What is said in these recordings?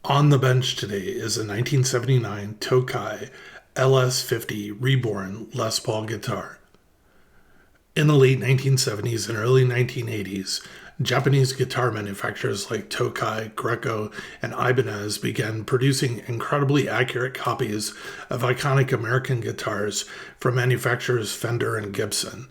On the bench today is a 1979 Tokai LS-50 Reborn Les Paul guitar. In the late 1970s and early 1980s, Japanese guitar manufacturers like Tokai, Greco, and Ibanez began producing incredibly accurate copies of iconic American guitars from manufacturers Fender and Gibson.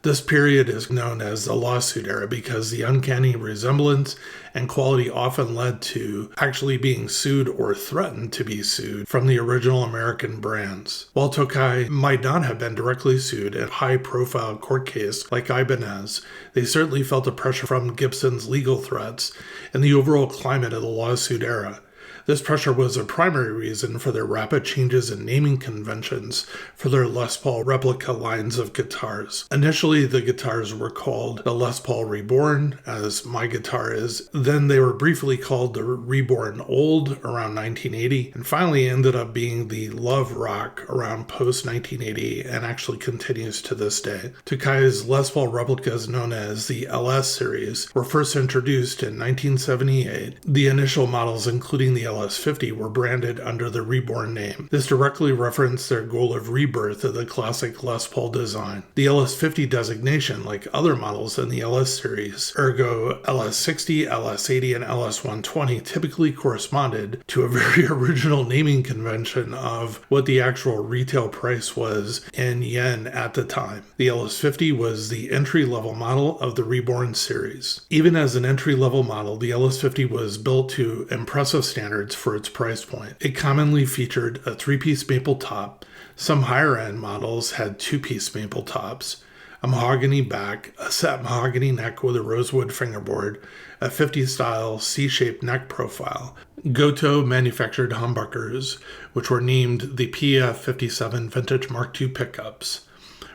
This period is known as the lawsuit era because the uncanny resemblance and quality often led to actually being sued or threatened to be sued from the original American brands. While Tokai might not have been directly sued in a high-profile court case like Ibanez, they certainly felt the pressure from Gibson's legal threats and the overall climate of the lawsuit era. This pressure was a primary reason for their rapid changes in naming conventions for their Les Paul replica lines of guitars. Initially, the guitars were called the Les Paul Reborn, as my guitar is. Then they were briefly called the Reborn Old around 1980, and finally ended up being the Love Rock around post-1980 and actually continues to this day. Tokai's Les Paul replicas, known as the LS series, were first introduced in 1978. The initial models, including the LS-50, were branded under the Reborn name. This directly referenced their goal of rebirth of the classic Les Paul design. The LS-50 designation, like other models in the LS series, ergo LS-60, LS-80, and LS-120, typically corresponded to a very original naming convention of what the actual retail price was in yen at the time. The LS-50 was the entry-level model of the Reborn series. Even as an entry-level model, the LS-50 was built to impressive standards for its price point. It commonly featured a 3-piece maple top. Some higher-end models had 2-piece maple tops, a mahogany back, a set mahogany neck with a rosewood fingerboard, a 50-style C-shaped neck profile. Goto manufactured humbuckers, which were named the PF57 Vintage Mark II pickups,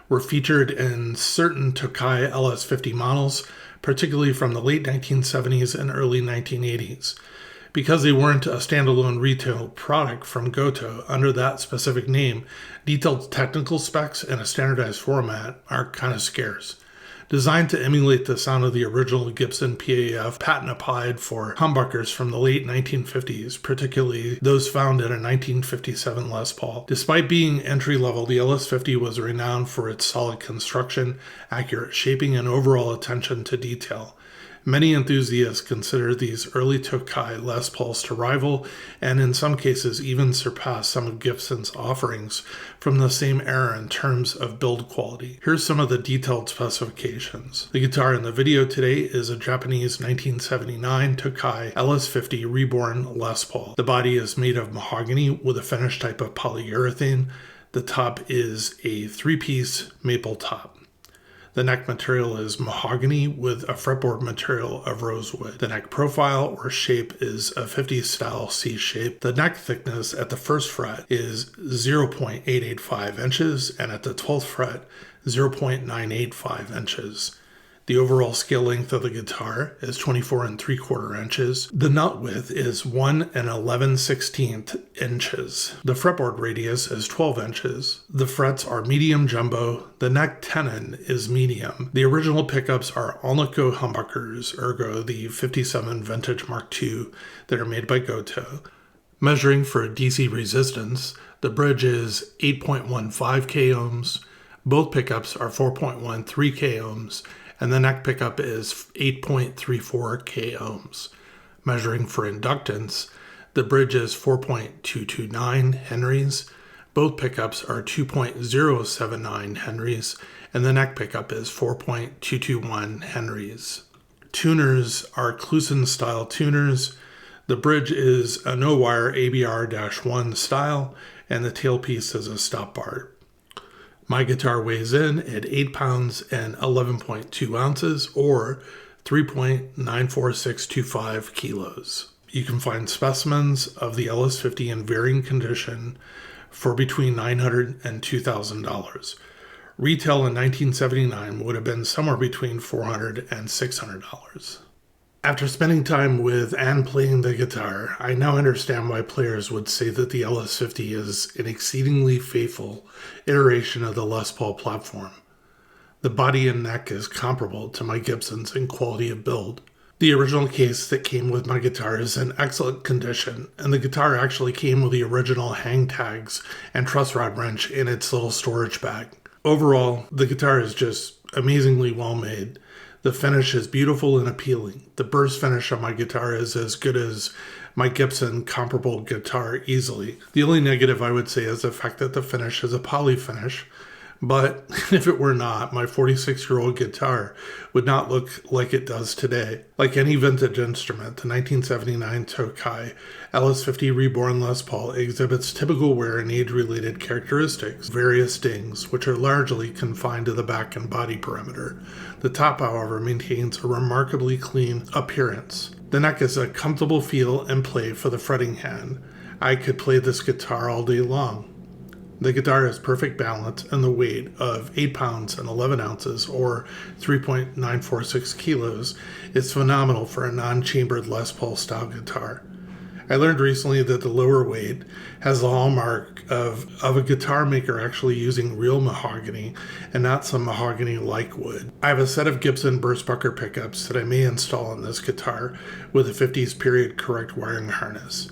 were featured in certain Tokai LS-50 models, particularly from the late 1970s and early 1980s. Because they weren't a standalone retail product from Goto under that specific name, detailed technical specs in a standardized format are kind of scarce. Designed to emulate the sound of the original Gibson PAF patent applied for humbuckers from the late 1950s, particularly those found in a 1957 Les Paul. Despite being entry-level, the LS-50 was renowned for its solid construction, accurate shaping, and overall attention to detail. Many enthusiasts consider these early Tokai Les Pauls to rival, and in some cases even surpass, some of Gibson's offerings from the same era in terms of build quality. Here's some of the detailed specifications. The guitar in the video today is a Japanese 1979 Tokai LS-50 Reborn Les Paul. The body is made of mahogany with a finish type of polyurethane. The top is a 3-piece maple top. The neck material is mahogany with a fretboard material of rosewood. The neck profile or shape is a 50s style C shape. The neck thickness at the first fret is 0.885 inches and at the 12th fret 0.985 inches. The overall scale length of the guitar is 24 3/4 inches. The nut width is 1 11/16 inches. The fretboard radius is 12 inches. The frets are medium jumbo. The neck tenon is medium. The original pickups are Alnico humbuckers, ergo the 57 Vintage Mark II that are made by Goto. Measuring for DC resistance, the bridge is 8.15 k ohms. Both pickups are 4.13 k ohms. And the neck pickup is 8.34 k ohms. Measuring for inductance, the bridge is 4.229 henries, both pickups are 2.079 henries, and the neck pickup is 4.221 henries. Tuners are Kluson style tuners. The bridge is a no-wire ABR-1 style, and the tailpiece is a stop bar. My guitar weighs in at 8 pounds and 11.2 ounces, or 3.94625 kilos. You can find specimens of the LS-50 in varying condition for between $900 and $2,000. Retail in 1979 would have been somewhere between $400 and $600. After spending time with and playing the guitar, I now understand why players would say that the LS-50 is an exceedingly faithful iteration of the Les Paul platform. The body and neck is comparable to my Gibson's in quality of build. The original case that came with my guitar is in excellent condition, and the guitar actually came with the original hang tags and truss rod wrench in its little storage bag. Overall, the guitar is just amazingly well made. The finish is beautiful and appealing. The burst finish on my guitar is as good as my Gibson comparable guitar easily. The only negative I would say is the fact that the finish is a poly finish. But if it were not, my 46-year-old guitar would not look like it does today. Like any vintage instrument, the 1979 Tokai LS-50 Reborn Les Paul exhibits typical wear and age-related characteristics, various dings, which are largely confined to the back and body perimeter. The top, however, maintains a remarkably clean appearance. The neck is a comfortable feel and play for the fretting hand. I could play this guitar all day long. The guitar has perfect balance, and the weight of 8 pounds and 11 ounces, or 3.946 kilos, is phenomenal for a non-chambered Les Paul style guitar. I learned recently that the lower weight has the hallmark of a guitar maker actually using real mahogany and not some mahogany-like wood. I have a set of Gibson Burstbucker pickups that I may install on this guitar with a 50s period correct wiring harness.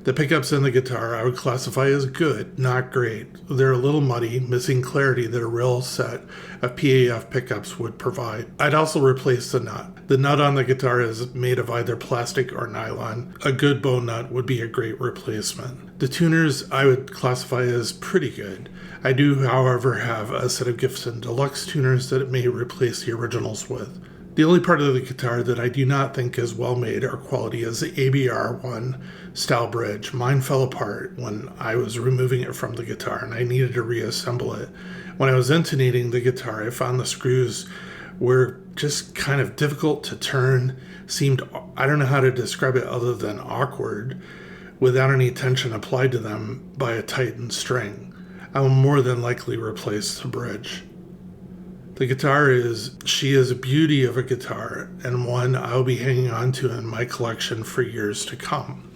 The pickups in the guitar I would classify as good, not great. They're a little muddy, missing clarity that a real set of PAF pickups would provide. I'd also replace the nut. The nut on the guitar is made of either plastic or nylon. A good bow nut would be a great replacement. The tuners I would classify as pretty good. I do, however, have a set of Gibson Deluxe tuners that it may replace the originals with. The only part of the guitar that I do not think is well made or quality is the ABR1 style bridge. Mine fell apart when I was removing it from the guitar and I needed to reassemble it. When I was intonating the guitar, I found the screws were just kind of difficult to turn, I don't know how to describe it other than awkward, without any tension applied to them by a tightened string. I will more than likely replace the bridge. The guitar she is a beauty of a guitar and one I'll be hanging on to in my collection for years to come.